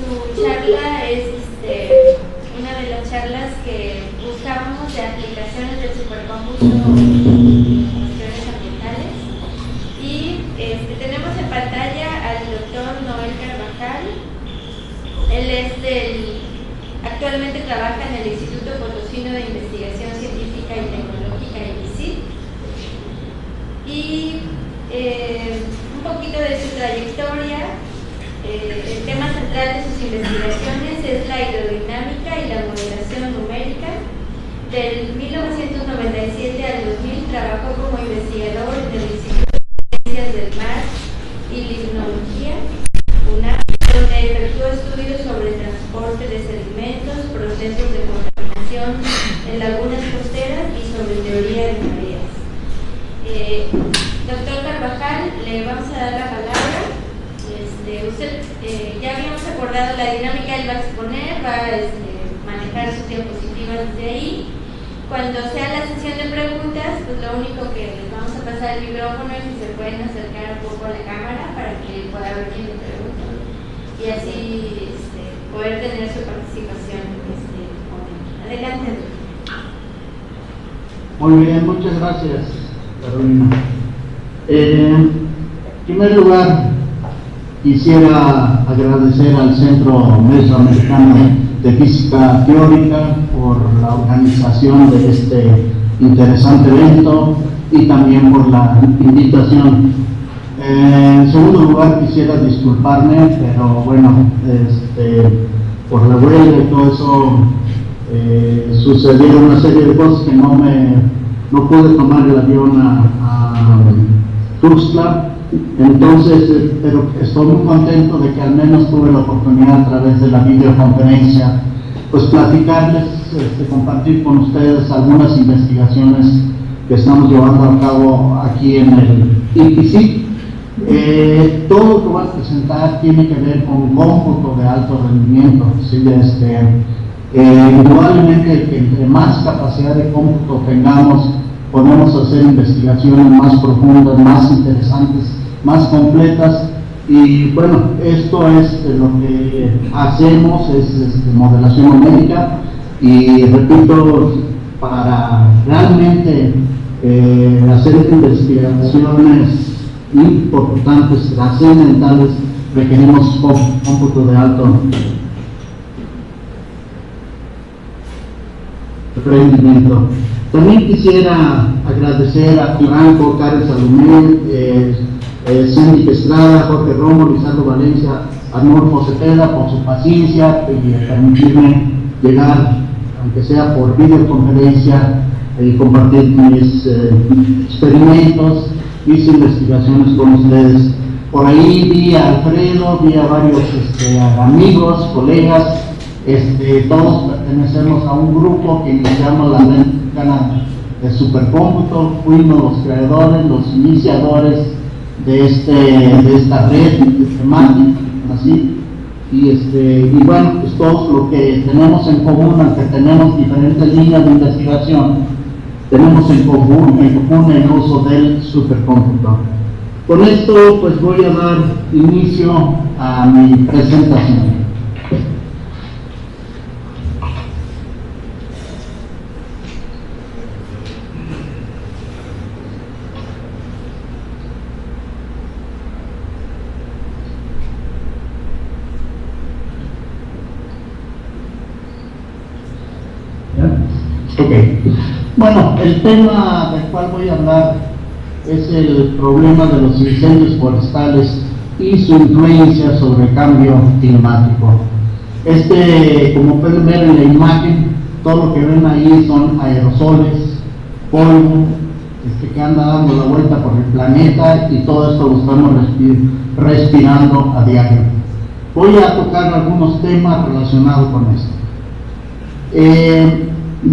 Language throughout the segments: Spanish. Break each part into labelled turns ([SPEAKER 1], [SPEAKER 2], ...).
[SPEAKER 1] Su charla es una de las charlas que buscábamos de aplicaciones del supercómputo en cuestiones ambientales. Y tenemos en pantalla al doctor Noel Carvajal. Él es actualmente trabaja en el Instituto Potosino de Investigación Científica y Tecnológica, IPICIT. Y un poquito de su trayectoria. El tema central de sus investigaciones es la hidrodinámica y la modelación numérica. Del 1997 al 2000 trabajó como investigador en el Instituto de Ciencias del Mar y Limnología, UNAM, donde efectuó estudios sobre transporte de sedimentos, procesos de contaminación en lagunas costeras y sobre teoría de mareas. Doctor Carvajal, le vamos a dar la palabra. Usted ya habíamos acordado la dinámica, él va a exponer, va a manejar sus diapositivas desde ahí. Cuando sea la sesión de preguntas, pues lo único que les vamos a pasar el micrófono es si se pueden acercar un poco a la cámara para que pueda ver quién le pregunta y así poder tener su participación. Adelante.
[SPEAKER 2] Muy bien, muchas gracias, Carolina. En primer lugar, quisiera agradecer al Centro Mesoamericano de Física Teórica por la organización de este interesante evento y también por la invitación. En segundo lugar, quisiera disculparme, pero bueno, por la huelga y todo eso sucedieron una serie de cosas que no pude tomar el avión a Tuxtla. Entonces, pero estoy muy contento de que al menos tuve la oportunidad a través de la videoconferencia, pues platicarles, compartir con ustedes algunas investigaciones que estamos llevando a cabo aquí en el IPICIT. Todo lo que voy a presentar tiene que ver con cómputo de alto rendimiento. ¿Sí? Indudablemente que entre más capacidad de cómputo tengamos, podemos hacer investigaciones más profundas, más interesantes, más completas. Y bueno, esto es lo que hacemos, es modelación numérica, y repito, para realmente hacer investigaciones importantes, trascendentales, requerimos cómputo de alto rendimiento. También quisiera agradecer a Franco, Karen Salomé, Cindy Estrada, Jorge Romo, Lizardo Valencia, Arnulfo Cepeda, por su paciencia y permitirme llegar, aunque sea por videoconferencia, y compartir mis experimentos, mis investigaciones con ustedes. Por ahí vi a Alfredo, vi a varios amigos, colegas. Todos pertenecemos a un grupo que iniciamos la red mexicana de supercómputo. Fuimos los creadores, los iniciadores de esta red temática, así. Y bueno, pues todo lo que tenemos en común, aunque tenemos diferentes líneas de investigación, tenemos en común el uso del supercómputo. Con esto pues voy a dar inicio a mi presentación. Ok, bueno, el tema del cual voy a hablar es el problema de los incendios forestales y su influencia sobre el cambio climático. Como pueden ver en la imagen, todo lo que ven ahí son aerosoles, polvo, que anda dando la vuelta por el planeta, y todo esto lo estamos respirando a diario. Voy a tocar algunos temas relacionados con esto.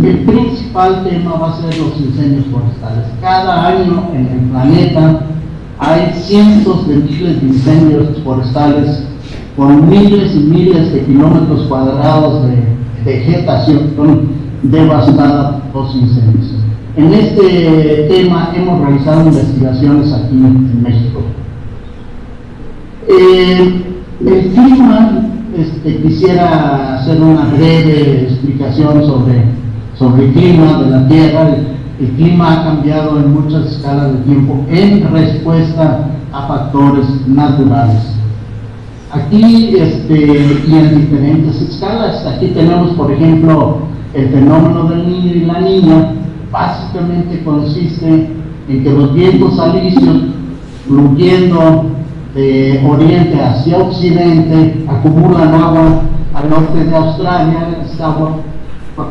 [SPEAKER 2] El principal tema va a ser los incendios forestales. Cada año en el planeta hay cientos de miles de incendios forestales con miles y miles de kilómetros cuadrados de vegetación devastada por los incendios. En este tema hemos realizado investigaciones aquí en México. El clima quisiera hacer una breve explicación sobre el clima de la Tierra. El clima ha cambiado en muchas escalas de tiempo en respuesta a factores naturales. Aquí, y en diferentes escalas, aquí tenemos, por ejemplo, el fenómeno del niño y la niña. Básicamente consiste en que los vientos alisios, fluyendo de oriente hacia occidente, acumulan agua al norte de Australia, es agua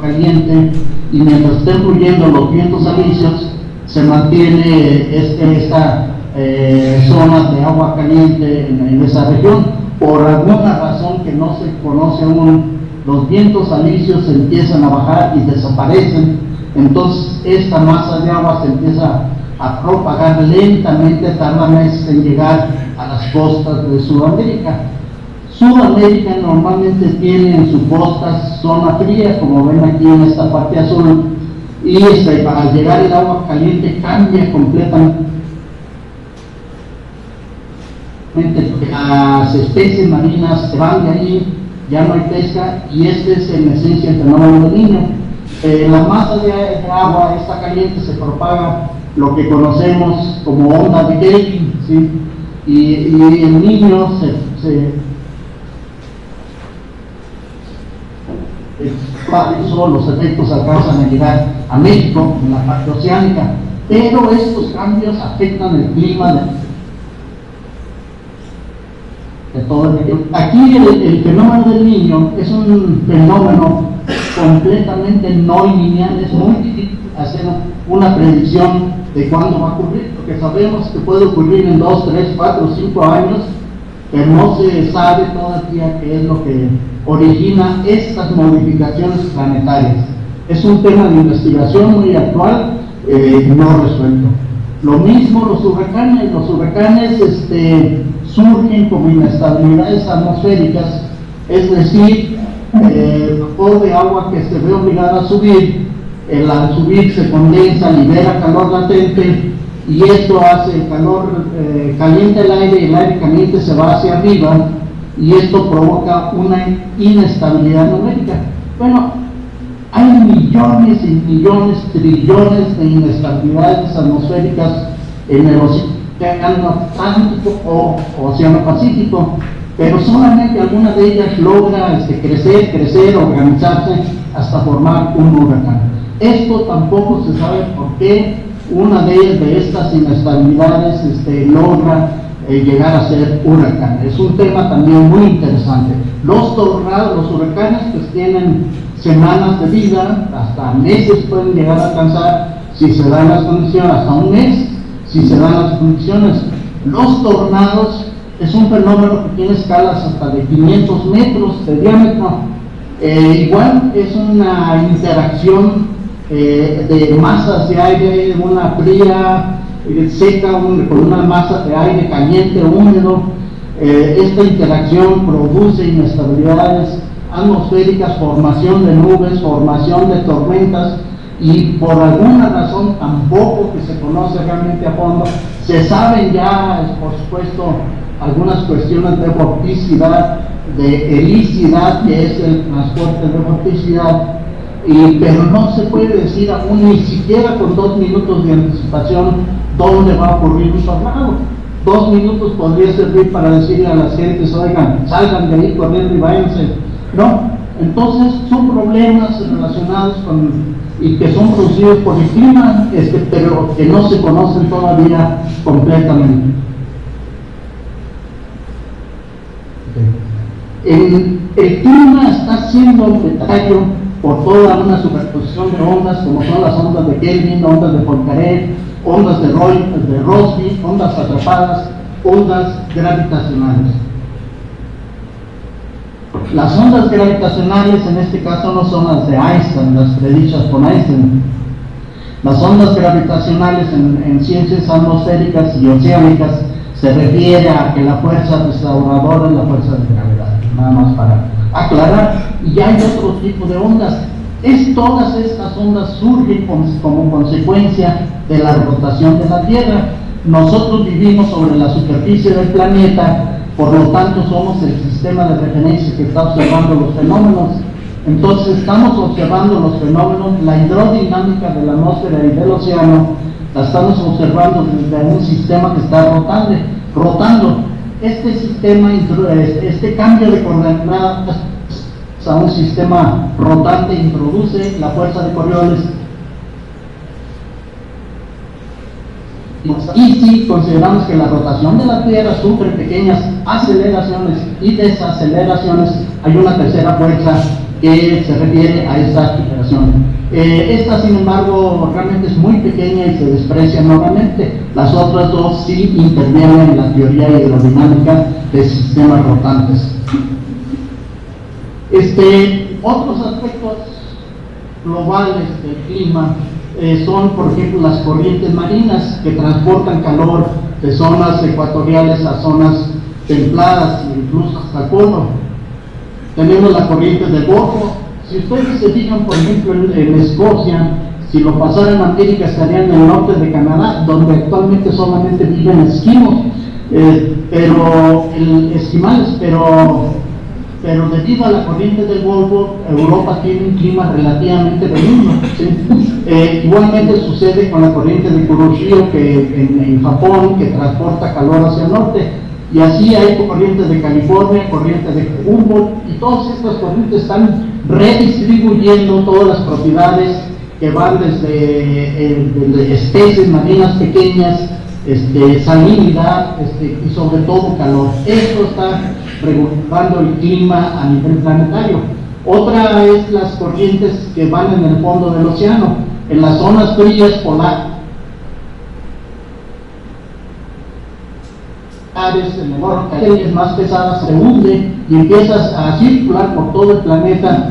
[SPEAKER 2] caliente, y mientras estén fluyendo los vientos alisios, se mantiene esta zona de agua caliente en esa región. Por alguna razón que no se conoce aún, los vientos alisios se empiezan a bajar y desaparecen. Entonces esta masa de agua se empieza a propagar lentamente, tarda meses en llegar a las costas de Sudamérica. Sudamérica normalmente tiene en sus costas zona fría, como ven aquí en esta parte azul, y para llegar el agua caliente cambia completamente. Las especies marinas se van de ahí, ya no hay pesca, y este es en esencia el fenómeno del Niño. La masa de agua, esta caliente, se propaga lo que conocemos como onda de Kelvin, ¿sí? Y el Niño los efectos alcanzan a llegar a México, en la parte oceánica, pero estos cambios afectan el clima de todo el medio. Aquí el fenómeno del Niño es un fenómeno completamente no lineal. Es muy difícil hacer una predicción de cuándo va a ocurrir, porque sabemos que puede ocurrir en 2, 3, 4, 5 años, pero no se sabe todavía qué es lo que origina estas modificaciones planetarias. Es un tema de investigación muy actual, no resuelto. Lo mismo los huracanes. Los huracanes surgen como inestabilidades atmosféricas, es decir, el vapor de agua que se ve obligado a subir, al subir se condensa, libera calor latente, y esto hace el calor, calienta el aire, y el aire caliente se va hacia arriba, y esto provoca una inestabilidad numérica. Bueno, hay millones y millones, trillones de inestabilidades atmosféricas en el océano Atlántico o océano Pacífico, pero solamente alguna de ellas logra crecer, organizarse hasta formar un huracán. Esto tampoco se sabe por qué una de estas inestabilidades logra llegar a ser huracán. Es un tema también muy interesante. Los tornados, los huracanes, pues tienen semanas de vida, hasta meses pueden llegar a alcanzar, si se dan las condiciones, hasta un mes, si se dan las condiciones. Los tornados es un fenómeno que tiene escalas hasta de 500 metros de diámetro. Igual es una interacción de masas de aire, una fría, seca, con una masa de aire caliente, húmedo. Esta interacción produce inestabilidades atmosféricas, formación de nubes, formación de tormentas, y por alguna razón tampoco que se conoce realmente a fondo. Se saben ya, por supuesto, algunas cuestiones de vorticidad, de helicidad, que es el transporte de vorticidad, pero no se puede decir aún, ni siquiera con 2 minutos de anticipación, dónde va a ocurrir un tornado. 2 minutos podría servir para decirle a las gentes: oigan, salgan de ahí corriendo y váyanse. No, entonces son problemas relacionados y que son producidos por el clima, pero que no se conocen todavía completamente. El clima está siendo detalle por toda una superposición de ondas, como son las ondas de Kelvin, ondas de Poincaré, ondas de Rossby, ondas atrapadas, ondas gravitacionales. Las ondas gravitacionales en este caso no son las de Einstein, las predichas por Einstein. Las ondas gravitacionales en ciencias atmosféricas y oceánicas se refiere a que la fuerza restauradora es la fuerza de gravedad, nada más para aclarar. Y hay otro tipo de ondas. Todas estas ondas surgen como consecuencia de la rotación de la Tierra. Nosotros vivimos sobre la superficie del planeta por lo tanto somos el sistema de referencia que está observando los fenómenos. Entonces estamos observando los fenómenos, la hidrodinámica de la atmósfera y del océano, la estamos observando desde un sistema que está rotando. Este sistema, este cambio de coordenadas a un sistema rotante introduce la fuerza de Coriolis. Y si consideramos que la rotación de la Tierra sufre pequeñas aceleraciones y desaceleraciones, hay una tercera fuerza que se refiere a esta aceleración. Esta, sin embargo, realmente es muy pequeña y se desprecia nuevamente. Las otras dos sí intervienen en la teoría hidrodinámica de sistemas rotantes. Otros aspectos globales del clima son, por ejemplo, las corrientes marinas que transportan calor de zonas ecuatoriales a zonas templadas e incluso hasta el polo. Tenemos la corriente del Golfo. Si ustedes se fijan, por ejemplo, en Escocia, si lo pasaran en América estarían en el norte de Canadá, donde actualmente solamente viven esquimos, esquimales, pero debido a la corriente del Golfo, Europa tiene un clima relativamente benigno, ¿sí? Igualmente sucede con la corriente de Kuroshio en Japón, que transporta calor hacia el norte, y así hay corrientes de California, corrientes de Humboldt, y todas estas corrientes están redistribuyendo todas las propiedades que van desde especies marinas pequeñas, salinidad, y sobre todo calor. Esto está regulando el clima a nivel planetario. Otra es las corrientes que van en el fondo del océano. En las zonas frías polares, en el norte, más pesadas, se hunde y empiezas a circular por todo el planeta,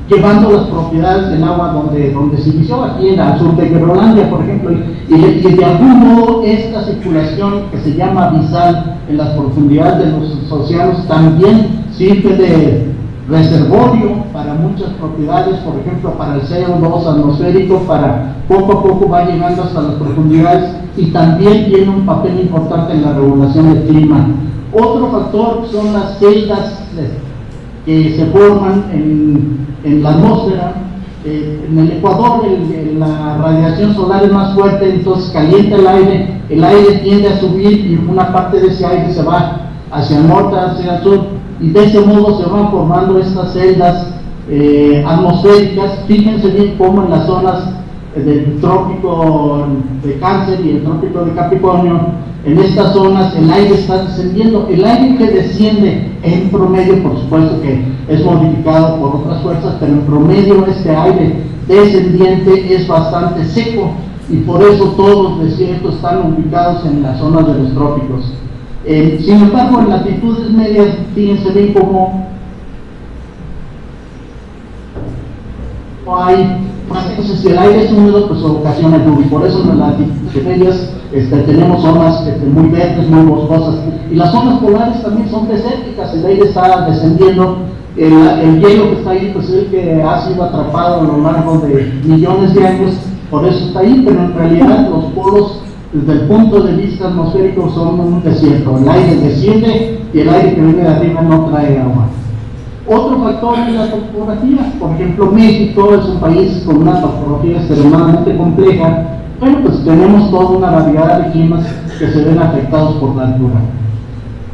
[SPEAKER 2] llevando las propiedades del agua donde se inició, aquí al sur de Groenlandia, por ejemplo, y de algún modo esta circulación que se llama abisal en las profundidades de los océanos también sirve de reservorio para muchas propiedades, por ejemplo, para el CO2 atmosférico, para poco a poco va llegando hasta las profundidades y también tiene un papel importante en la regulación del clima. Otro factor son las celdas que se forman en la atmósfera. En el Ecuador la radiación solar es más fuerte, entonces calienta el aire tiende a subir y una parte de ese aire se va hacia el norte, hacia el sur, y de ese modo se van formando estas celdas atmosféricas. Fíjense bien cómo en las zonas del trópico de Cáncer y el trópico de Capricornio, en estas zonas el aire está descendiendo. El aire que desciende en promedio, por supuesto que es modificado por otras fuerzas, pero en promedio este aire descendiente es bastante seco y por eso todos los desiertos están ubicados en las zonas de los trópicos. Sin embargo, en latitudes medias, fíjense bien cómo hay, entonces si el aire es húmedo, pues ocasiona lluvia, y por eso en las latitudes medias tenemos zonas muy verdes, muy boscosas, y las zonas polares también son desérticas, el aire está descendiendo, el hielo que está ahí, pues es el que ha sido atrapado a lo largo de millones de años, por eso está ahí, pero en realidad los polos, desde el punto de vista atmosférico, son un desierto. El aire desciende y el aire que viene de arriba no trae agua. Otro factor es la topografía. Por ejemplo, México es un país con una topografía extremadamente compleja, pero pues tenemos toda una variedad de climas que se ven afectados por la altura.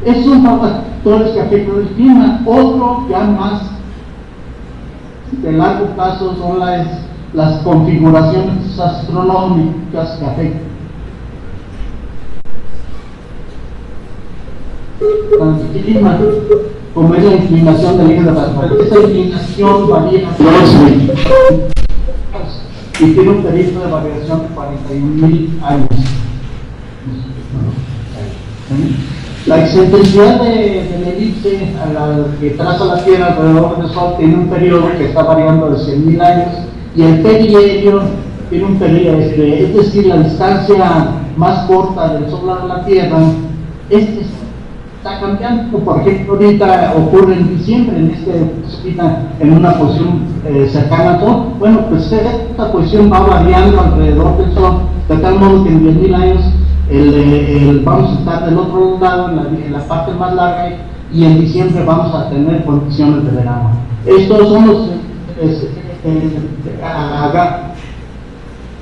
[SPEAKER 2] Esos son factores que afectan el clima. Otro ya más de largo plazo son las configuraciones astronómicas que afectan el clima, como es la inclinación del eje de la Tierra. Esa inclinación varía y tiene un periodo de variación de 41.000 años. La excentricidad de la elipse que traza la Tierra alrededor del Sol tiene un periodo que está variando de 100.000 años, y el perihelio tiene un periodo, es decir, la distancia más corta del Sol a la Tierra, está cambiando. Por ejemplo, ahorita ocurre en diciembre, en una posición cercana al Sol. Bueno, pues esta posición va variando alrededor del Sol, de tal modo que en 10.000 años vamos a estar del otro lado, en la parte más larga, y en diciembre vamos a tener condiciones de verano. Estos son los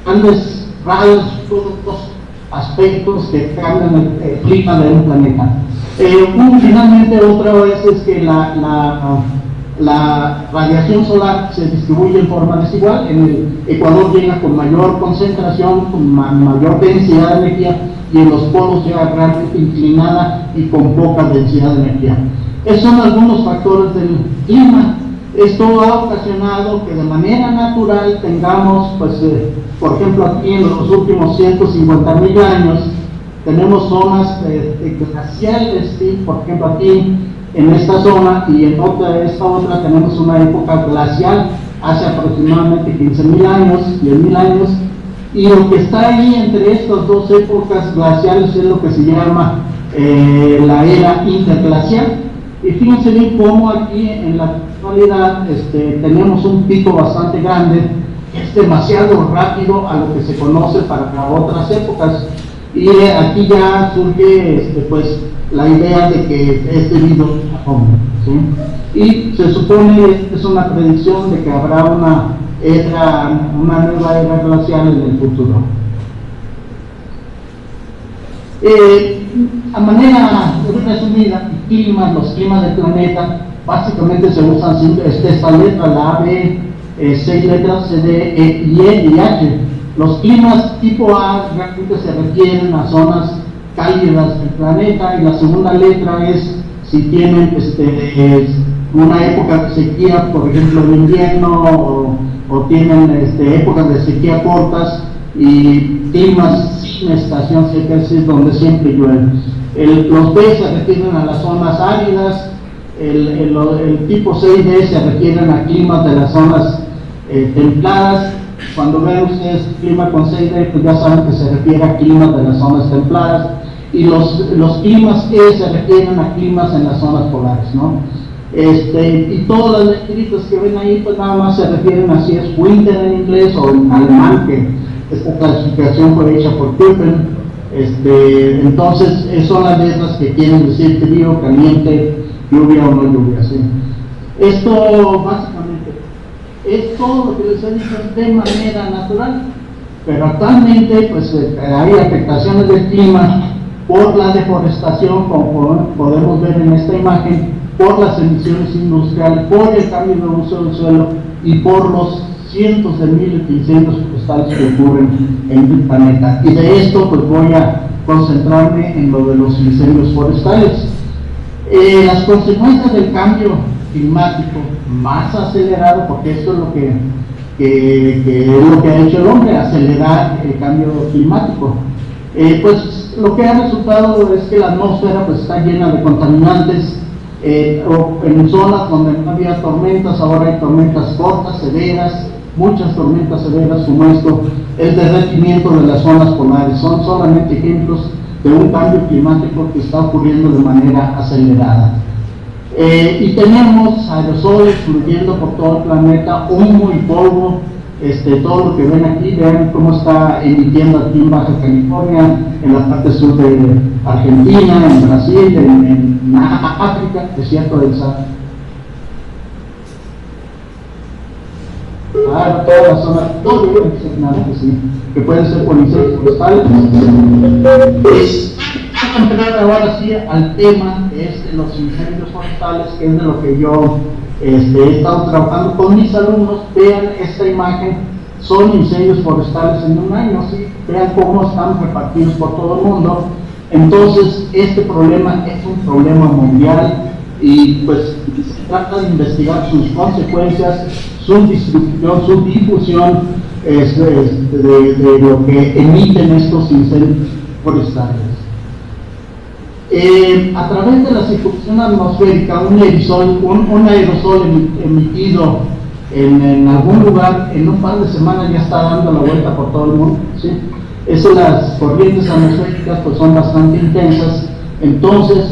[SPEAKER 2] grandes rasgos, los aspectos que cambian el clima de un planeta. Finalmente, otra vez es que la radiación solar se distribuye en forma desigual. En el Ecuador llega con mayor concentración, con mayor densidad de energía, y en los polos llega realmente inclinada y con poca densidad de energía. Esos son algunos factores del clima. Esto ha ocasionado que de manera natural tengamos, pues, por ejemplo, aquí en los últimos 150.000 años, tenemos zonas glaciales, ¿sí? Por ejemplo, aquí en esta zona, y en esta otra tenemos una época glacial hace aproximadamente 15.000 años, 10.000 años, y lo que está ahí entre estas dos épocas glaciales es lo que se llama la era interglacial. Y fíjense bien cómo aquí en la actualidad tenemos un pico bastante grande, que es demasiado rápido a lo que se conoce para otras épocas, y aquí ya surge pues la idea de que es debido a hombre, ¿sí? Y se supone, es una predicción de que habrá una nueva era glacial en el futuro. A manera resumida, los climas del planeta básicamente se usan esta letra, la A, B, 6 letras, C, D, E, y E y H. Los climas tipo A realmente se refieren a zonas cálidas del planeta, y la segunda letra es si tienen una época de sequía, por ejemplo en invierno, o tienen épocas de sequía cortas y climas sin estación seca, es donde siempre llueve. Los B se refieren a las zonas áridas, el tipo 6D se refieren a climas de las zonas templadas. Cuando ven ustedes clima con 6D, pues ya saben que se refiere a climas de las zonas templadas, y los climas E se refieren a climas en las zonas polares, ¿no? Y todas las letritas que ven ahí, pues nada más se refieren a si es winter en inglés o en alemán, que esta clasificación fue hecha por Köppen. Entonces, son las letras que quieren decir frío, caliente, lluvia o no lluvia, ¿sí? Esto básicamente es todo lo que les he dicho de manera natural, pero actualmente pues hay afectaciones del clima por la deforestación, como podemos ver en esta imagen, por las emisiones industriales, por el cambio de uso del suelo y por los cientos de miles de incendios forestales que ocurren en el planeta. Y de esto pues voy a concentrarme en lo de los incendios forestales. Las consecuencias del cambio climático más acelerado, porque esto es lo que ha hecho el hombre, acelerar el cambio climático. Pues lo que ha resultado es que la atmósfera pues está llena de contaminantes. En zonas donde no había tormentas, ahora hay tormentas cortas, severas, muchas tormentas severas, como esto, el derretimiento de las zonas polares. Son solamente ejemplos de un cambio climático que está ocurriendo de manera acelerada. Y tenemos aerosoles fluyendo por todo el planeta, humo y polvo. Todo lo que ven aquí, vean cómo está emitiendo aquí en Baja California, en la parte sur de Argentina, en Brasil, en África, desierto del Sahara. Toda la zona, todo que pueden ser por incendios forestales. Vamos a entrar ahora sí al tema de los incendios forestales, que es de lo que yo he estado trabajando con mis alumnos. Vean esta imagen, son incendios forestales en un año, ¿sí? Vean cómo están repartidos por todo el mundo. Entonces, este problema es un problema mundial, y pues se trata de investigar sus consecuencias, su distribución, su difusión, de lo que emiten estos incendios forestales. A través de la circulación atmosférica, un aerosol emitido en algún lugar, en un par de semanas ya está dando la vuelta por todo el mundo, ¿sí? Las corrientes atmosféricas pues son bastante intensas. Entonces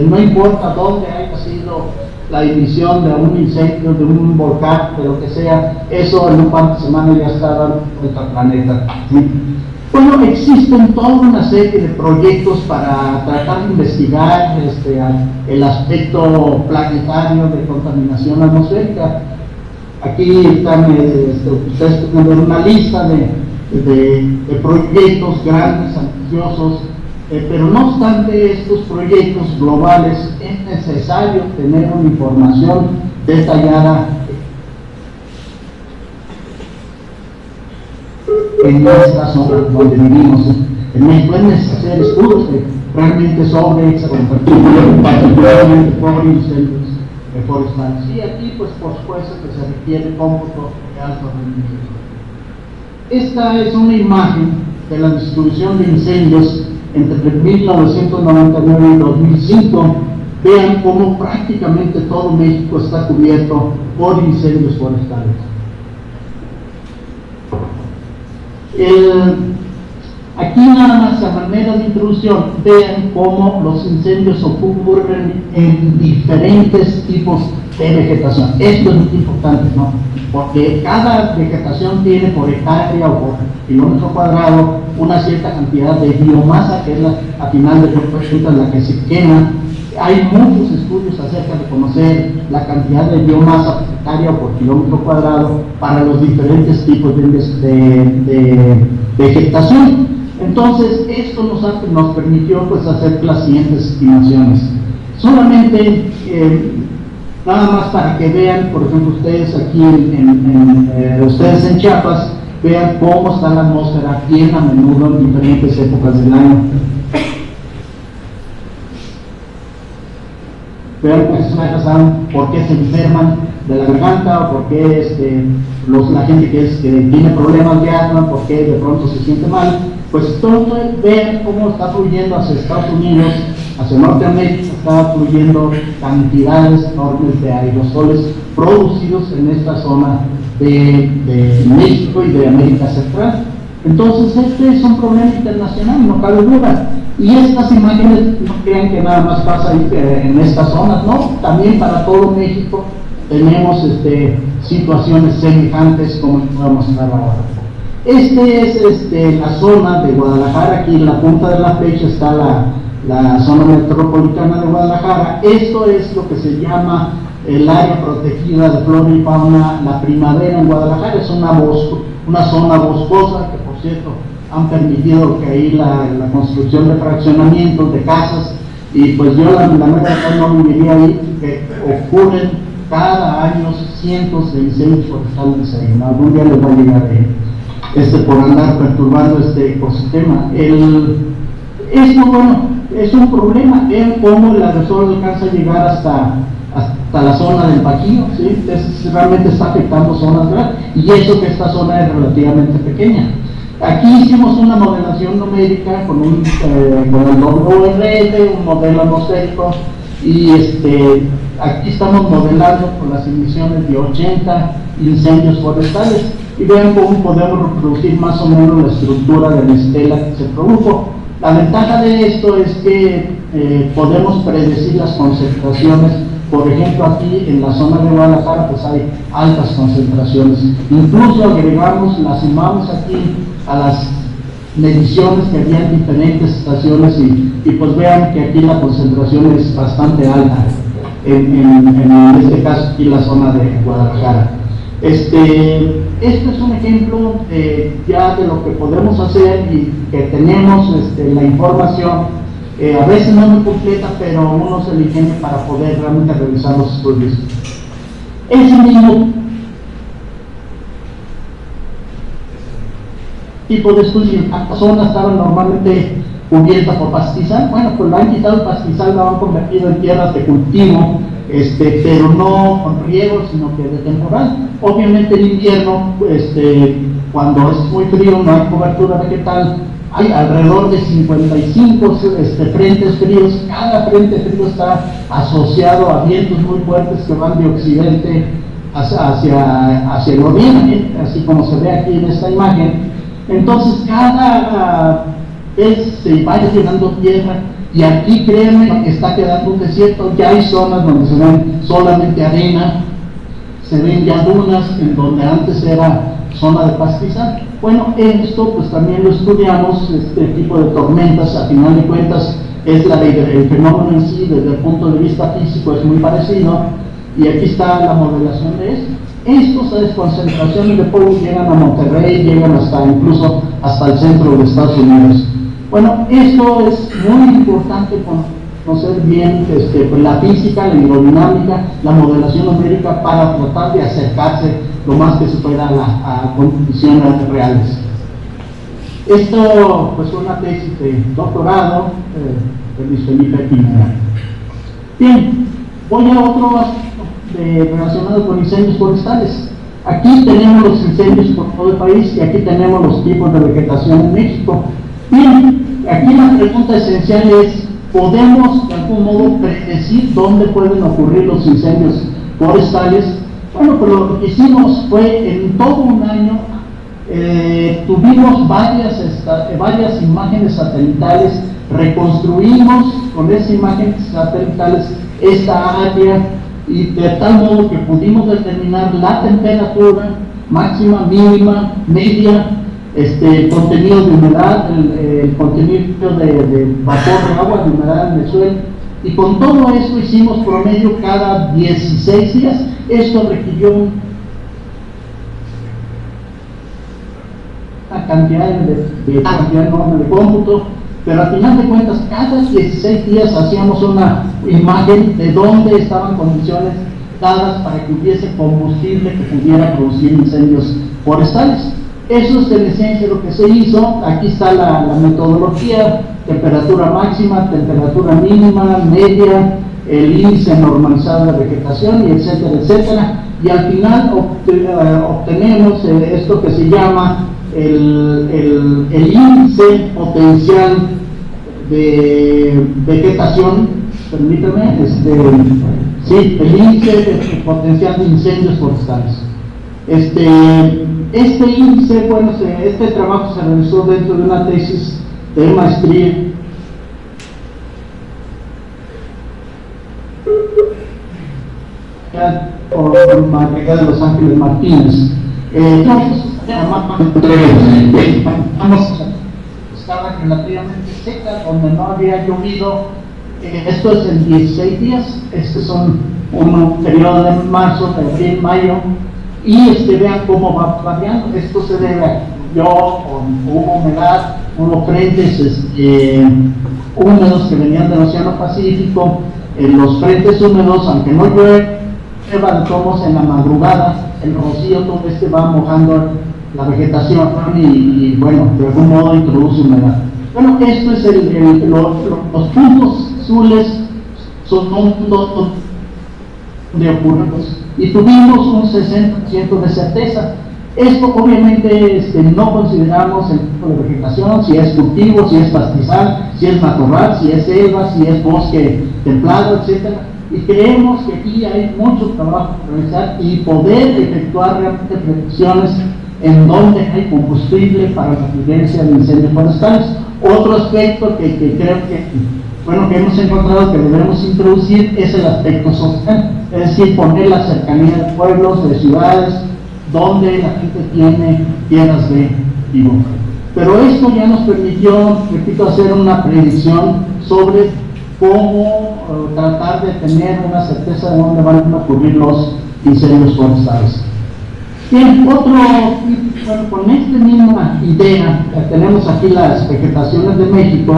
[SPEAKER 2] no importa dónde haya sido la emisión de un incendio, de un volcán, de lo que sea, eso en un par de semanas ya está dando vuelta al planeta, ¿sí? Bueno, existen toda una serie de proyectos para tratar de investigar el aspecto planetario de contaminación atmosférica. Aquí están, ustedes pueden ver una lista de proyectos grandes, ambiciosos, pero no obstante estos proyectos globales es necesario tener una información detallada en nuestra zona donde vivimos. En México es necesario hacer estudios realmente sobre particularmente por incendios forestales. Y aquí, pues, por supuesto que se requiere cómputo de alto rendimiento. Esta es una imagen de la distribución de incendios entre 1999 y 2005. Vean cómo prácticamente todo México está cubierto por incendios forestales. Aquí nada más a manera de introducción, vean cómo los incendios ocurren en diferentes tipos de vegetación. Esto es muy importante, ¿no? Porque cada vegetación tiene por hectárea o por kilómetro cuadrado una cierta cantidad de biomasa, que es a final de cuentas la que se quema. Hay muchos estudios acerca de conocer la cantidad de biomasa por hectárea o por kilómetro cuadrado para los diferentes tipos de vegetación. Entonces, esto nos permitió, pues, hacer las siguientes estimaciones. Solamente, nada más para que vean, por ejemplo, ustedes aquí ustedes en Chiapas, vean cómo está la atmósfera bien a menudo en diferentes épocas del año. Vean, pues, saben por qué se enferman de la garganta, o por qué la gente que tiene problemas de asma, por qué de pronto se siente mal. Pues todo, vean cómo está fluyendo hacia Estados Unidos, hacia Norteamérica, está fluyendo cantidades enormes de aerosoles producidos en esta zona de México y de América Central. Entonces, este es un problema internacional, no cabe duda. Y estas imágenes, no crean que nada más pasa en estas zonas, no, también para todo México tenemos situaciones semejantes como les voy a mostrar ahora. Es la zona de Guadalajara. Aquí en la punta de la flecha está la zona metropolitana de Guadalajara. Esto es lo que se llama el área protegida de flora y fauna La Primavera en Guadalajara. Es una zona boscosa que, por cierto, han permitido que ahí la construcción de fraccionamientos, de casas, y pues yo la verdad no viviría ahí, que ocurren cada año cientos de incendios forestales ahí, ¿no? Algún día les va a llegar por andar perturbando este ecosistema. Esto, bueno, es un problema. Vean cómo el aerosol alcanza a llegar hasta la zona del Bajío, ¿sí? Realmente está afectando zonas grandes, y eso que esta zona es relativamente pequeña. Aquí hicimos una modelación numérica con el WRF, un modelo atmosférico, y aquí estamos modelando con las emisiones de 80 incendios forestales, y vean cómo podemos reproducir más o menos la estructura de la estela que se produjo. La ventaja de esto es que podemos predecir las concentraciones. Por ejemplo, aquí en la zona de Guadalajara pues hay altas concentraciones. Incluso las sumamos aquí a las mediciones que había en diferentes estaciones, y pues vean que aquí la concentración es bastante alta, en este caso aquí en la zona de Guadalajara. Esto es un ejemplo ya de lo que podemos hacer y que tenemos la información. A veces no es muy completa, pero uno se le ingenua para poder realmente realizar los estudios. Ese mismo tipo de estudios, la zona estaba normalmente cubierta por pastizal. Bueno, pues lo han quitado el pastizal, lo han convertido en tierras de cultivo, pero no con riego, sino que de temporal. Obviamente en invierno, cuando es muy frío, no hay cobertura vegetal. Hay alrededor de 55 frentes fríos. Cada frente frío está asociado a vientos muy fuertes que van de occidente hacia el oriente, así como se ve aquí en esta imagen. Entonces cada vez se va llenando tierra, y aquí, créanme, está quedando un desierto. Ya hay zonas donde se ven solamente arena, se ven ya dunas en donde antes era zona de pastizal. Bueno, esto pues también lo estudiamos, este tipo de tormentas, a final de cuentas, es el fenómeno en sí, desde el punto de vista físico, es muy parecido, y aquí está la modelación de esto. Estas concentraciones de polvo llegan a Monterrey, llegan incluso hasta el centro de Estados Unidos. Bueno, esto es muy importante conocer bien pues, la física, la hidrodinámica, la modelación numérica para tratar de acercarse lo más que se pueda a condiciones reales. Esto pues fue una tesis de doctorado de Luis Felipe Pineda. Bien, voy a otro aspecto relacionado con incendios forestales. Aquí tenemos los incendios por todo el país y aquí tenemos los tipos de vegetación en México. Bien, aquí la pregunta esencial es, ¿podemos de algún modo predecir dónde pueden ocurrir los incendios forestales? Bueno, pues lo que hicimos fue en todo un año, tuvimos varias imágenes satelitales, reconstruimos con esas imágenes satelitales esta área y de tal modo que pudimos determinar la temperatura máxima, mínima, media, contenido de humedad, el contenido de vapor de agua, de humedad en el suelo, y con todo esto hicimos promedio cada 16 días. Esto requirió una cantidad enorme de cómputo, pero al final de cuentas cada 16 días hacíamos una imagen de dónde estaban condiciones dadas para que hubiese combustible que pudiera producir incendios forestales. Eso es en esencia lo que se hizo. Aquí está la metodología: temperatura máxima, temperatura mínima, media, el índice normalizado de vegetación, y etcétera, etcétera. Y al final obtenemos esto que se llama el índice potencial de vegetación, permítame, sí, el índice potencial de incendios forestales. Este índice, bueno, este trabajo se realizó dentro de una tesis de maestría por María de Los Ángeles Martínez. Estaba relativamente seca, donde no había llovido. Esto es en 16 días. Estos son un periodo de marzo, de abril, mayo, y vean cómo va variando. Esto se debe a que hubo humedad, hubo frentes húmedos que venían del Océano Pacífico. Los frentes húmedos, aunque no lluevan, tomos en la madrugada, el rocío todo va mojando la vegetación y bueno, de algún modo introduce humedad. Bueno, esto es los puntos azules son puntos de ocurrencias y tuvimos un 60% de certeza. Esto obviamente no consideramos el tipo de vegetación, si es cultivo, si es pastizal, si es matorral, si es selva, si es bosque templado, etcétera. Y creemos que aquí hay mucho trabajo por realizar y poder efectuar realmente predicciones en donde hay combustible para la vivencia de incendios forestales. Otro aspecto que creo que hemos encontrado que debemos introducir es el aspecto social, es decir, poner la cercanía de pueblos, de ciudades, donde la gente tiene tierras de cultivo. Pero esto ya nos permitió, repito, hacer una predicción sobre cómo tratar de tener una certeza de dónde van a ocurrir los incendios forestales. Bien, bueno, con esta misma idea, tenemos aquí las vegetaciones de México,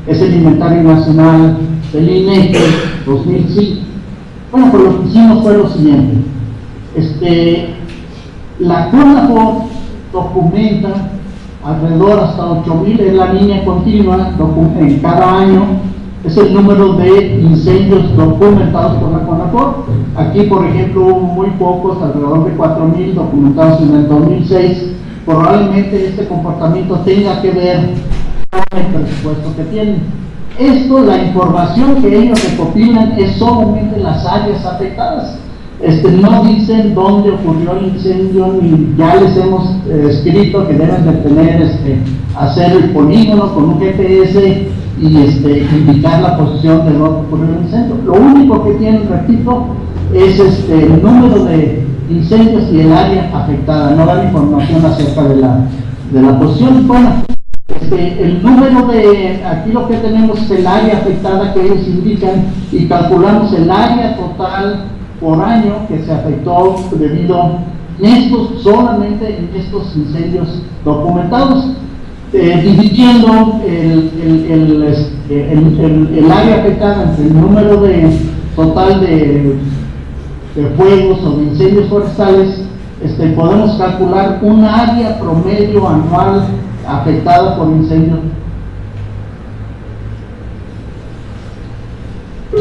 [SPEAKER 2] es el inventario nacional del INEGI 2005. Bueno, pues lo que hicimos fue lo siguiente. La CONAFOR documenta alrededor hasta 8,000, es la línea continua, en cada año es el número de incendios documentados por la CONAFOR. Aquí, por ejemplo, hubo muy pocos, alrededor de 4,000 documentados en el 2006. Probablemente este comportamiento tenga que ver con el presupuesto que tienen. La información que ellos recopilan es solamente las áreas afectadas. No dicen dónde ocurrió el incendio, ni ya les hemos escrito que deben de tener, hacer el polígono con un GPS y indicar la posición de donde ocurrió el incendio. Lo único que tienen, repito, es el número de incendios y el área afectada, no dan información acerca de la posición. Bueno, el número de, aquí lo que tenemos es el área afectada que ellos indican y calculamos el área total por año que se afectó debido solamente en estos incendios documentados, dividiendo el área afectada entre el número total de fuegos o de incendios forestales. Podemos calcular un área promedio anual afectada por incendios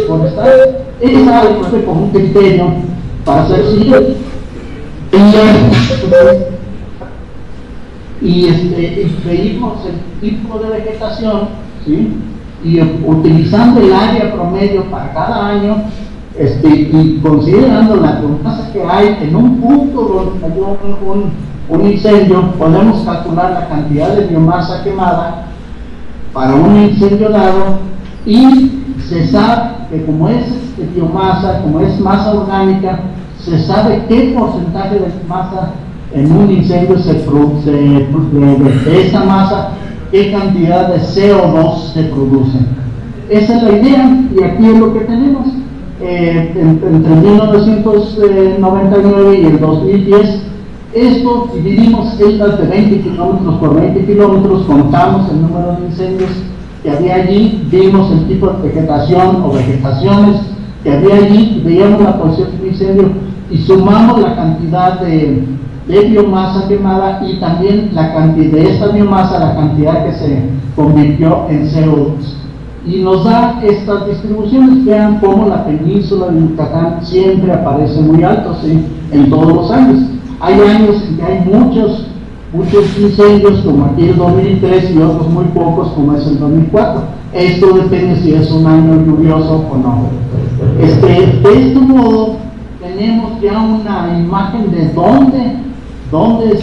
[SPEAKER 2] forestales. Es algo como un criterio para hacer siguiente. Y veíamos el tipo de vegetación, ¿sí? Y utilizando el área promedio para cada año, y considerando la biomasa que hay en un punto donde cayó un incendio, podemos calcular la cantidad de biomasa quemada para un incendio dado, y se sabe que como es biomasa, como es masa orgánica, se sabe qué porcentaje de masa en un incendio se produce, de esa masa, qué cantidad de CO2 se produce. Esa es la idea, y aquí es lo que tenemos. Entre 1999 y el 2010, esto dividimos estas de 20 kilómetros por 20 kilómetros, contamos el número de incendios que había allí, vimos el tipo de vegetación o vegetaciones que había allí, veíamos la posición del incendio y sumamos la cantidad de biomasa quemada y también la cantidad de esta biomasa, la cantidad que se convirtió en CO2. Y nos da estas distribuciones. Vean cómo la península de Yucatán siempre aparece muy alto, ¿sí? En todos los años. Hay años en que hay muchos incendios, como aquí el 2003, y otros muy pocos, como es el 2004. Esto depende si es un año lluvioso o no. De este modo, tenemos ya una imagen de dónde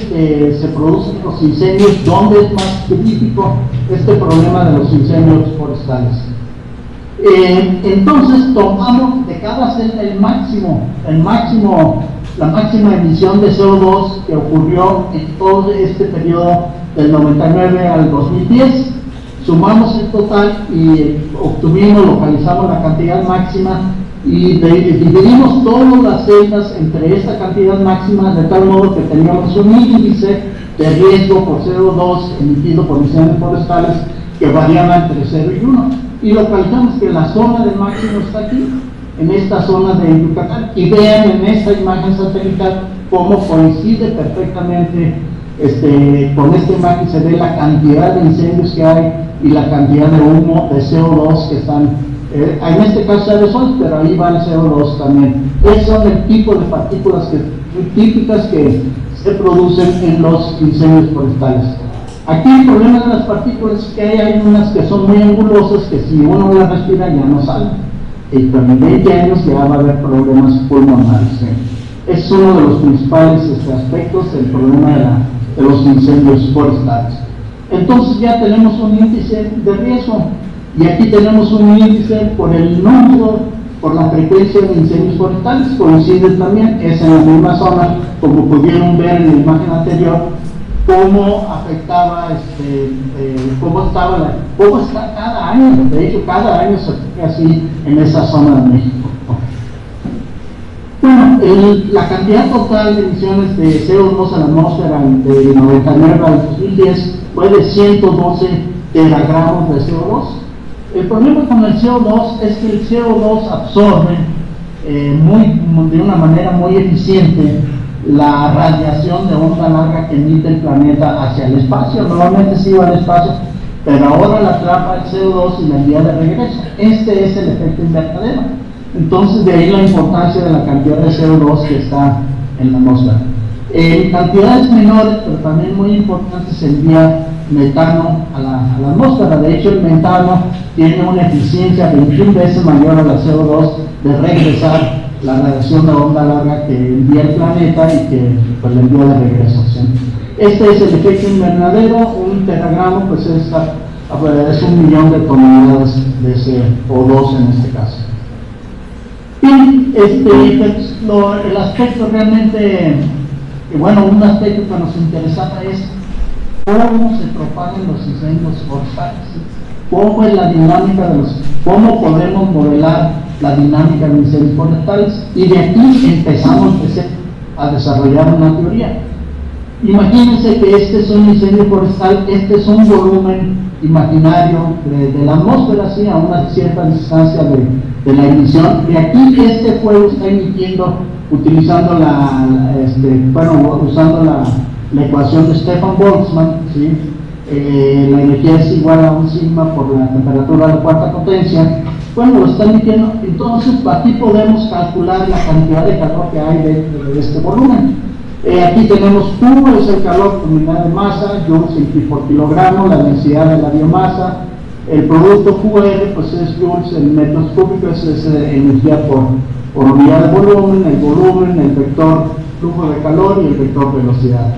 [SPEAKER 2] se producen los incendios, dónde es más crítico este problema de los incendios forestales. Entonces tomamos de cada celda la máxima emisión de CO2 que ocurrió en todo este periodo del 99 al 2010, sumamos el total y localizamos la cantidad máxima y dividimos todas las celdas entre esta cantidad máxima, de tal modo que teníamos un índice de riesgo por CO2 emitido por incendios forestales que variaba entre 0 y 1, y localizamos que la zona de máximo está aquí, en esta zona de Yucatán, y vean en esta imagen satelital cómo coincide perfectamente con esta imagen. Se ve la cantidad de incendios que hay y la cantidad de humo, de CO2 que están, en este caso aerosol, pero ahí va el CO2 también. Esos son el tipo de partículas típicas que se producen en los incendios forestales. Aquí el problema de las partículas es que hay unas que son muy angulosas, que si uno las respira ya no salen, y con 20 años ya va a haber problemas pulmonares. Es uno de los principales aspectos del problema de los incendios forestales. Entonces ya tenemos un índice de riesgo, y aquí tenemos un índice por el número, por la frecuencia de incendios forestales, coincide también, es en la misma zona, como pudieron ver en la imagen anterior, cómo afectaba, cómo está cada año. De hecho, cada año se fija así en esa zona de México. Bueno, la cantidad total de emisiones de CO2 a la atmósfera de 99 al 2010 fue de 112 teragramos de CO2. El problema con el CO2 es que el CO2 absorbe de una manera muy eficiente la radiación de onda larga que emite el planeta hacia el espacio. Normalmente sí va al espacio, pero ahora la atrapa el CO2 y la envía de regreso. Este es el efecto invernadero. Entonces, de ahí la importancia de la cantidad de CO2 que está en la atmósfera. En cantidades menores, pero también muy importantes, se envía metano a la atmósfera. De hecho, el metano tiene una eficiencia 21 veces mayor a la CO2 de regresar la radiación de onda larga que envía el planeta y que pues, le envía de regreso, ¿sí? Este es el efecto invernadero. Un teragramo pues es 1.000.000 de toneladas de CO2 en este caso. Y
[SPEAKER 3] Bien, el aspecto realmente, bueno, un aspecto que nos interesaba es cómo se propagan los incendios forestales, cómo es la dinámica cómo podemos modelar la dinámica de incendios forestales, y de aquí empezamos a desarrollar una teoría. Imagínense que este es un incendio forestal, este es un volumen imaginario de la atmósfera, sí, a una cierta distancia de la emisión. De aquí este fuego está emitiendo, utilizando usando la ecuación de Stefan Boltzmann, ¿sí? La energía es igual a un sigma por la temperatura de cuarta potencia. Bueno, lo está emitiendo. Entonces aquí podemos calcular la cantidad de calor que hay dentro de este volumen. Aquí tenemos Q, es el calor por unidad de masa, joules por kilogramo, la densidad de la biomasa. El producto QR pues es joules en metros cúbicos, es energía por unidad de volumen, el vector flujo de calor y el vector velocidad.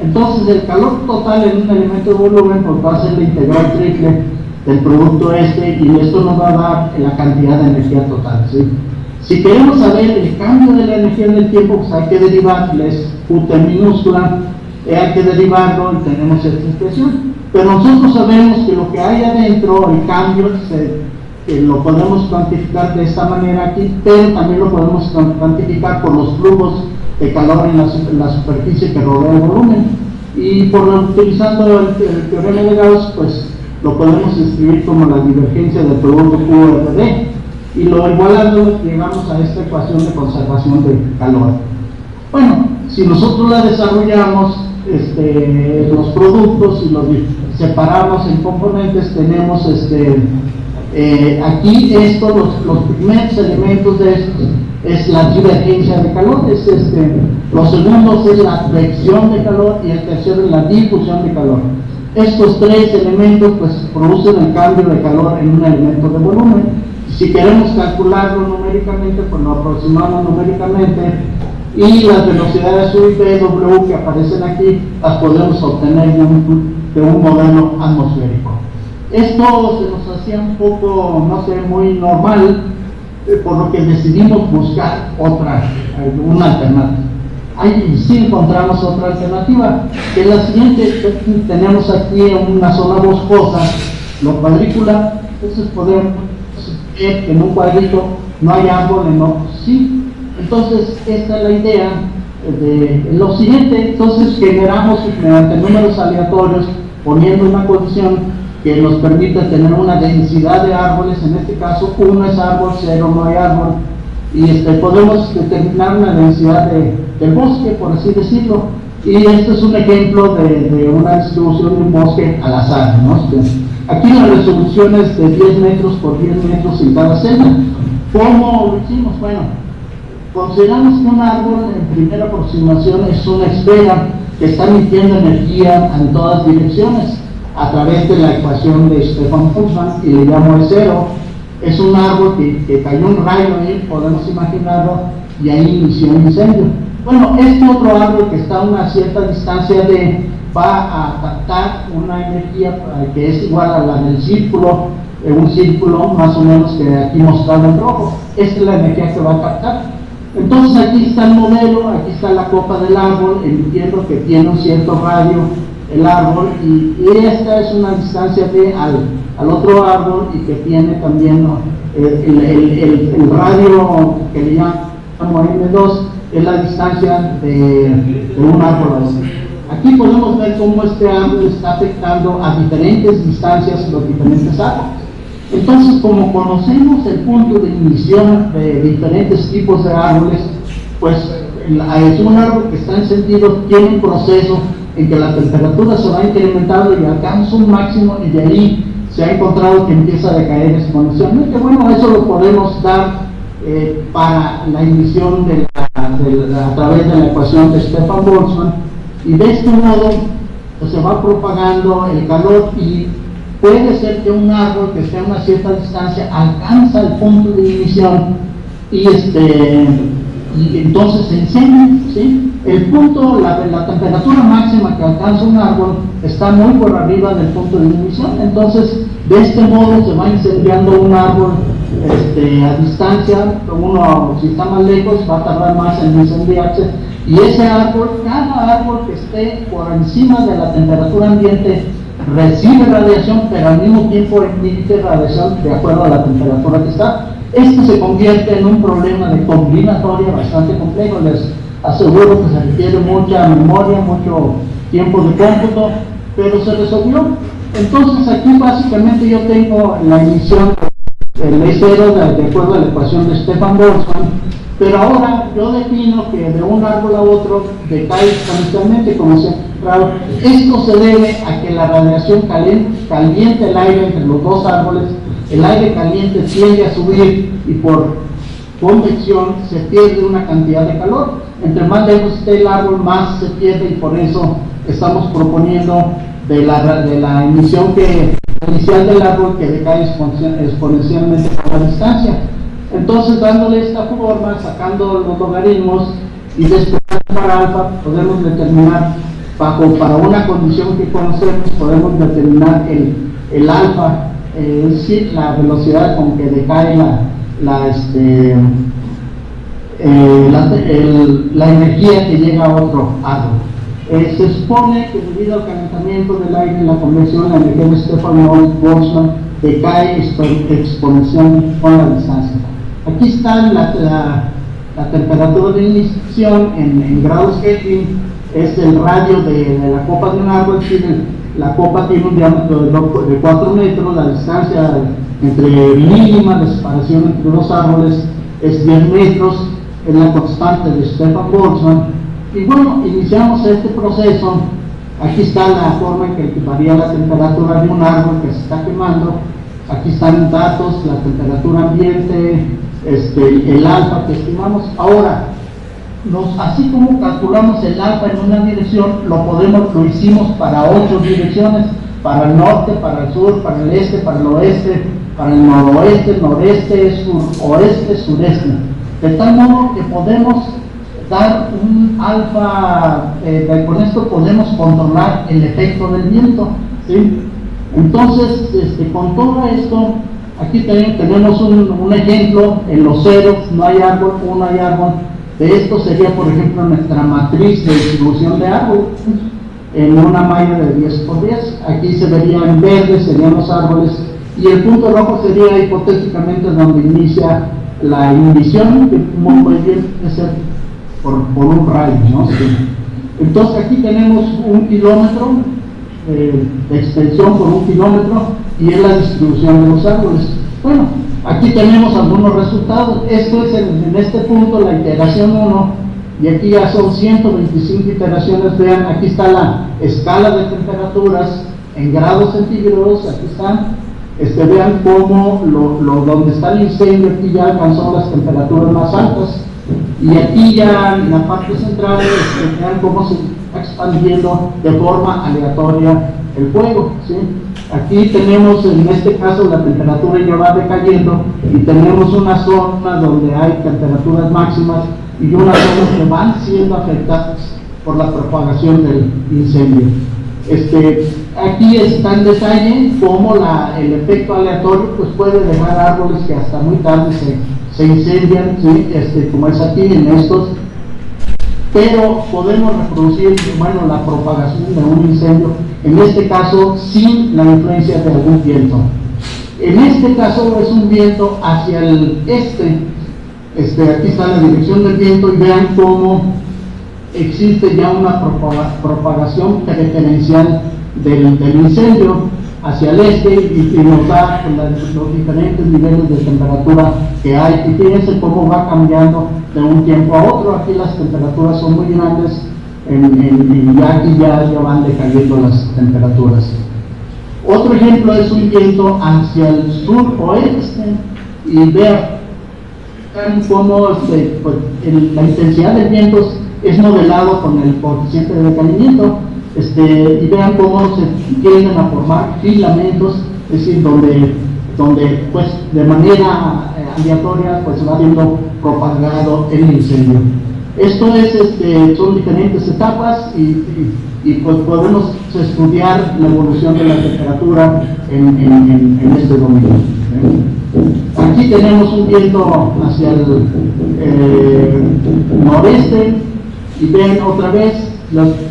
[SPEAKER 3] Entonces el calor total en un elemento de volumen pues va a ser la integral triple del producto y esto nos va a dar la cantidad de energía total, ¿sí? Si queremos saber el cambio de la energía en el tiempo, pues hay que derivarles UT minúscula, hay que derivarlo y tenemos esta expresión. Pero nosotros sabemos que lo que hay adentro, el cambio, lo podemos cuantificar de esta manera aquí, pero también lo podemos cuantificar por los flujos de calor en la superficie que rodea el volumen. Y utilizando el teorema de Gauss, pues lo podemos escribir como la divergencia del producto QRD. Y lo igualando llegamos a esta ecuación de conservación de calor. Bueno, si nosotros la desarrollamos, los productos y los separamos en componentes, tenemos aquí los primeros elementos de estos es la divergencia de calor, los segundos es la advección de calor y el tercero es la difusión de calor. Estos tres elementos pues producen el cambio de calor en un elemento de volumen. Si queremos calcularlo numéricamente, pues lo aproximamos numéricamente y las velocidades U y V, W que aparecen aquí, las podemos obtener de un modelo atmosférico. Esto se nos hacía un poco, no sé, muy normal, por lo que decidimos buscar una alternativa. Sí encontramos otra alternativa, que es la siguiente. Tenemos aquí una zona boscosa, lo cuadrícula, entonces podemos ver que en un cuadrito no hay árboles, no, sí. Entonces esta es la idea de lo siguiente. Entonces generamos mediante números aleatorios, poniendo una condición que nos permite tener una densidad de árboles. En este caso 1 es árbol, 0 no hay árbol, y podemos determinar una densidad del bosque, por así decirlo. Y este es un ejemplo de una distribución de un bosque al azar, ¿no? Aquí la resolución es de 10 metros por 10 metros en cada celda. ¿Cómo lo hicimos? Bueno, consideramos que un árbol en primera aproximación es una esfera que está emitiendo energía en todas direcciones a través de la ecuación de Stefan Boltzmann, y le llamo E0. Es un árbol que cayó un rayo ahí, podemos imaginarlo, y ahí inició un incendio. Bueno, este otro árbol que está a una cierta distancia va a captar una energía que es igual a la del círculo, un círculo más o menos que aquí mostrado en rojo. Esta es la energía que va a captar. Entonces aquí está el modelo, aquí está la copa del árbol, emitiendo que tiene un cierto radio el árbol, y esta es una distancia al otro árbol, y que tiene también el radio que le llamo M2, es la distancia de un árbol a otro. Aquí podemos ver cómo este árbol está afectando a diferentes distancias los diferentes árboles. Entonces, como conocemos el punto de ignición de diferentes tipos de árboles, pues es un árbol que está encendido, tiene un proceso en que la temperatura se va incrementando y alcanza un máximo, y de ahí se ha encontrado que empieza a decaer exponencialmente. Bueno, eso lo podemos dar para la ignición a través de la ecuación de Stefan Boltzmann, y de este modo pues, se va propagando el calor, y puede ser que un árbol que esté a una cierta distancia alcanza el punto de ignición y entonces se incendia, ¿sí? El punto, la temperatura máxima que alcanza un árbol está muy por arriba del punto de ignición. Entonces de este modo se va incendiando un árbol a distancia, uno si está más lejos va a tardar más en incendiarse, y ese árbol, cada árbol que esté por encima de la temperatura ambiente recibe radiación, pero al mismo tiempo emite radiación de acuerdo a la temperatura que está. Esto se convierte en un problema de combinatoria bastante complejo. Les aseguro que se requiere mucha memoria, mucho tiempo de cómputo, pero se resolvió. Entonces aquí básicamente yo tengo la emisión del E0 de acuerdo a la ecuación de Stefan Boltzmann, pero ahora yo defino que de un árbol a otro decae exponencialmente, como se claro. Esto se debe a que la radiación caliente el aire entre los dos árboles, el aire caliente tiende a subir y por convección se pierde una cantidad de calor. Entre más lejos esté el árbol, más se pierde, y por eso estamos proponiendo de la emisión inicial del árbol que decae exponencialmente con la distancia. Entonces, dándole esta forma, sacando los logaritmos y después para alfa, podemos determinar, para una condición que conocemos, podemos determinar el alfa, es decir, la velocidad con que decae la energía que llega a otro árbol. Se supone que debido al calentamiento del aire y la convección, la energía de Stefan Boltzmann decae exponencialmente con la distancia. Aquí está la temperatura de ignición en grados Kelvin, es el radio de la copa de un árbol. La copa tiene un diámetro de 4 metros, la distancia mínima de separación entre dos árboles es 10 metros, es la constante de Stefan Boltzmann. Y bueno, iniciamos este proceso. Aquí está la forma en que varía la temperatura de un árbol que se está quemando. Aquí están datos, la temperatura ambiente, el alfa que estimamos. Ahora, así como calculamos el alfa en una dirección, lo hicimos para 8 direcciones: para el norte, para el sur, para el este, para el oeste, para el noroeste, noreste, oeste, sureste. De tal modo que podemos dar un alfa, con esto podemos controlar el efecto del viento, ¿sí? Entonces, con todo esto, aquí tenemos un ejemplo. En los ceros no hay árbol, uno hay árbol. De esto sería, por ejemplo, nuestra matriz de distribución de árboles en una malla de 10 por 10. Aquí se vería en verde, serían los árboles, y el punto rojo sería hipotéticamente donde inicia la inhibición, que muy bien puede ser por un rayo, ¿no? Sí. Entonces aquí tenemos 1 kilómetro de extensión por 1 kilómetro, y es la distribución de los árboles. Bueno, aquí tenemos algunos resultados. Esto es en este punto la iteración 1, y aquí ya son 125 iteraciones. Vean, aquí está la escala de temperaturas en grados centígrados. Aquí están. Vean cómo donde está el incendio, aquí ya alcanzó las temperaturas más altas, y aquí ya en la parte central vean cómo se está expandiendo de forma aleatoria el fuego, ¿sí? Aquí tenemos, en este caso, la temperatura ya va decayendo, y tenemos una zona donde hay temperaturas máximas y unas zonas que van siendo afectadas por la propagación del incendio. Aquí está en detalle cómo el efecto aleatorio pues puede dejar árboles que hasta muy tarde se incendian, ¿sí? Como es aquí en estos, pero podemos reproducir, bueno, la propagación de un incendio, en este caso sin la influencia de algún viento. En este caso es un viento hacia el este. Aquí está la dirección del viento, y vean cómo existe ya una propagación preferencial del incendio hacia el este, y nos da los diferentes niveles de temperatura que hay. Y fíjense cómo va cambiando de un tiempo a otro. Aquí las temperaturas son muy grandes, y aquí ya van decayendo las temperaturas. Otro ejemplo es un viento hacia el sur-oeste, y vean cómo la intensidad del viento es modelado con el coeficiente de decaimiento, y vean cómo se tienden a formar filamentos, es decir, donde pues de manera aleatoria pues va siendo propagado el incendio. Esto son diferentes etapas, y pues podemos estudiar la evolución de la temperatura en este dominio. Aquí tenemos un viento hacia el noreste y ven otra vez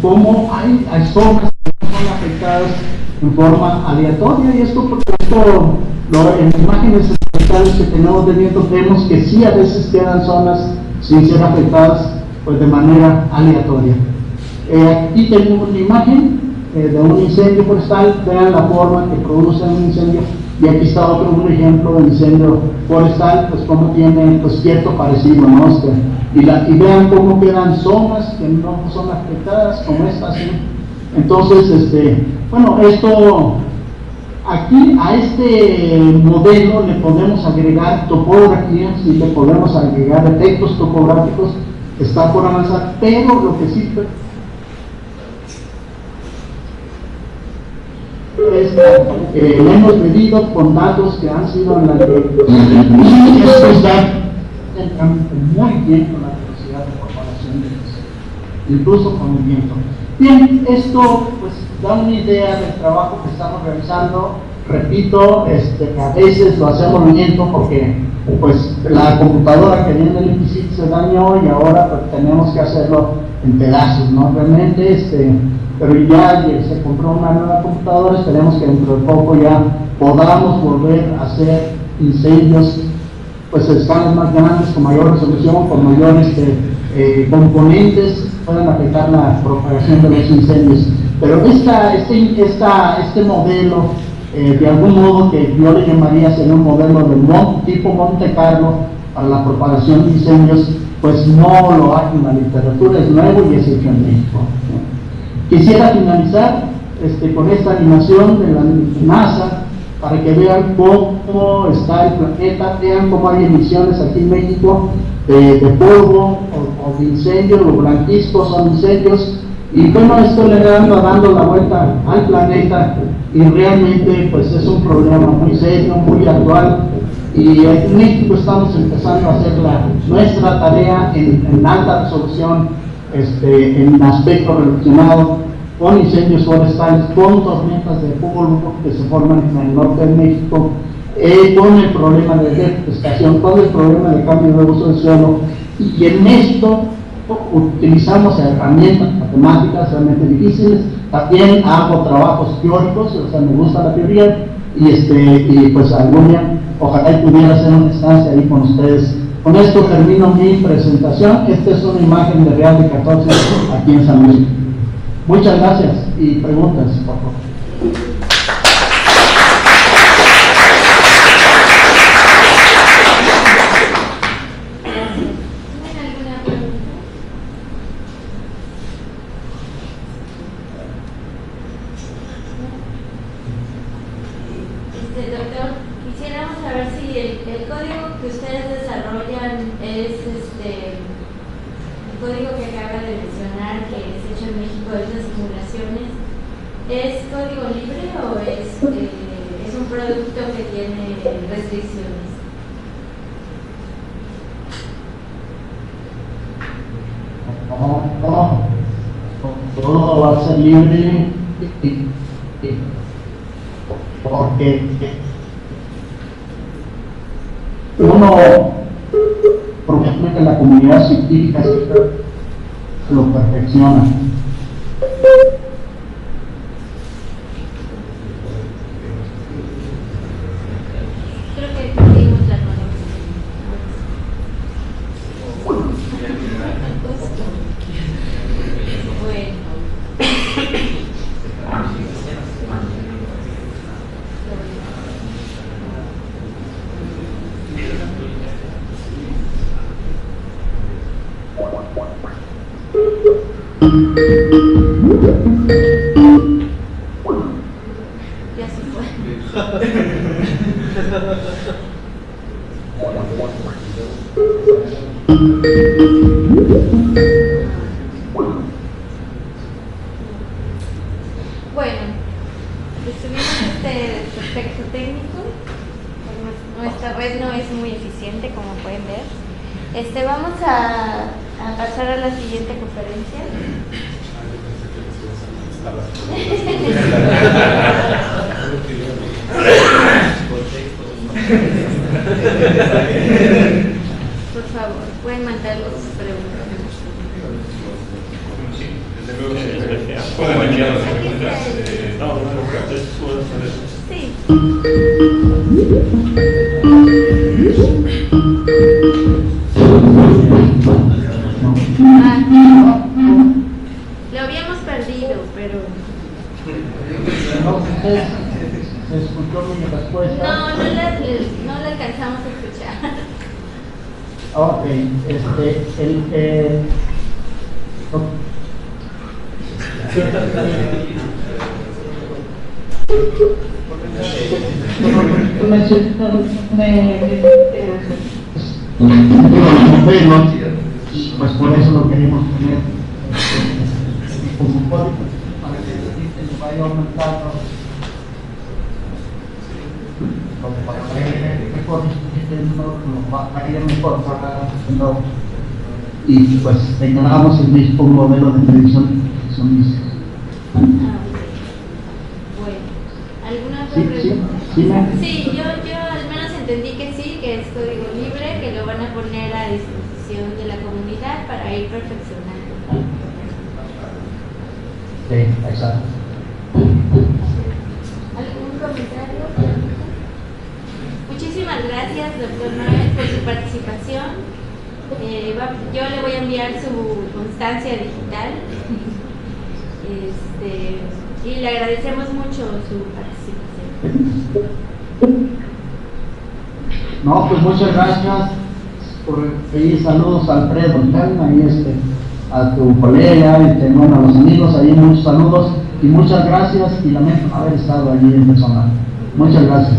[SPEAKER 3] cómo hay zonas que son afectadas en forma aleatoria, y esto en imágenes espectrales que tenemos de viento vemos que sí a veces quedan zonas sin ser afectadas pues de manera aleatoria. Aquí tenemos una imagen de un incendio forestal. Vean la forma que produce un incendio, y aquí está un ejemplo de incendio forestal, pues como tiene pues cierto parecido, ¿no? Y vean cómo quedan zonas que no son afectadas, como esta, ¿sí? Entonces, bueno, esto aquí a este modelo le podemos agregar topografías y le podemos agregar efectos topográficos. Está por avanzar, pero lo que sí lo hemos medido con datos que han sido en la y estos datos entran muy bien con la velocidad de propagación del incendio, incluso con el viento. Bien, esto pues da una idea del trabajo que estamos realizando. Repito, que a veces lo hacemos lento porque pues la computadora que viene del IPCC se dañó y ahora pues tenemos que hacerlo en pedazos, ¿no? Realmente pero ya se compró una nueva computadora. Esperemos que dentro de poco ya podamos volver a hacer incendios pues a escalas más grandes, con mayor resolución, con mayores componentes que puedan afectar la propagación de los incendios. Pero este modelo, de algún modo que yo le llamaría sería un modelo de tipo Monte Carlo para la propagación de incendios, pues no lo hay en la literatura, es nuevo y es hecho en México. Quisiera finalizar con esta animación de la NASA para que vean cómo está el planeta, vean cómo hay emisiones aquí en México de polvo o de incendios. Los blanquiscos son incendios, y bueno, esto le va dando la vuelta al planeta, y realmente pues es un problema muy serio, muy actual, y en México estamos empezando a hacer nuestra tarea en alta resolución, en aspecto relacionado con incendios forestales, con tormentas de polvo que se forman en el norte de México, con el problema de deforestación, con el problema de cambio de uso del suelo. Y en esto utilizamos herramientas matemáticas realmente difíciles. También hago trabajos teóricos, o sea, me gusta la teoría, y pues algún día ojalá pudiera hacer una estancia ahí con ustedes. Con esto termino mi presentación. Esta es una imagen de Real de 14 aquí en San Luis. Muchas gracias, y preguntas, por favor.
[SPEAKER 1] ¿Tienen alguna pregunta? Doctor, quisiéramos saber si el código que ustedes desarrollan es el código que acaba de mencionar, que es hecho en México, de esas simulaciones, ¿es código libre o es un producto que tiene restricciones?
[SPEAKER 3] No, todo va a ser libre, porque probablemente la comunidad científica lo perfecciona.
[SPEAKER 1] Creo que tuvimos la conexión. Ya se fue. Bueno, estuvimos este aspecto técnico. Nuestra red no es muy eficiente, como pueden ver. Vamos a pasar a la siguiente conferencia. Por favor, pueden mandar sus preguntas.
[SPEAKER 4] Sí, desde luego sí. Pueden enviar las preguntas.
[SPEAKER 1] Sí. Lo habíamos perdido, pero...
[SPEAKER 3] No, ¿se escuchó mi respuesta?
[SPEAKER 1] No la alcanzamos a escuchar.
[SPEAKER 3] Ok, pues por eso lo queremos poner como código para que se vaya aumentando y pues tengamos el mismo modelo de televisión.
[SPEAKER 1] Bueno, ¿alguna otra pregunta? Sí, yo al menos entendí que sí, que es código libre, que lo van a poner a disposición de la comunidad para ir perfeccionando.
[SPEAKER 3] Sí, exacto.
[SPEAKER 1] ¿Algún comentario? Muchísimas gracias, doctor Noel, por su participación. Yo le voy a enviar su constancia digital. Y le agradecemos mucho su participación.
[SPEAKER 3] No, pues muchas gracias por pedir saludos a Alfredo, ahí a tu colega, bueno, a los amigos, ahí muchos saludos y muchas gracias y lamento haber estado allí en persona. Muchas gracias.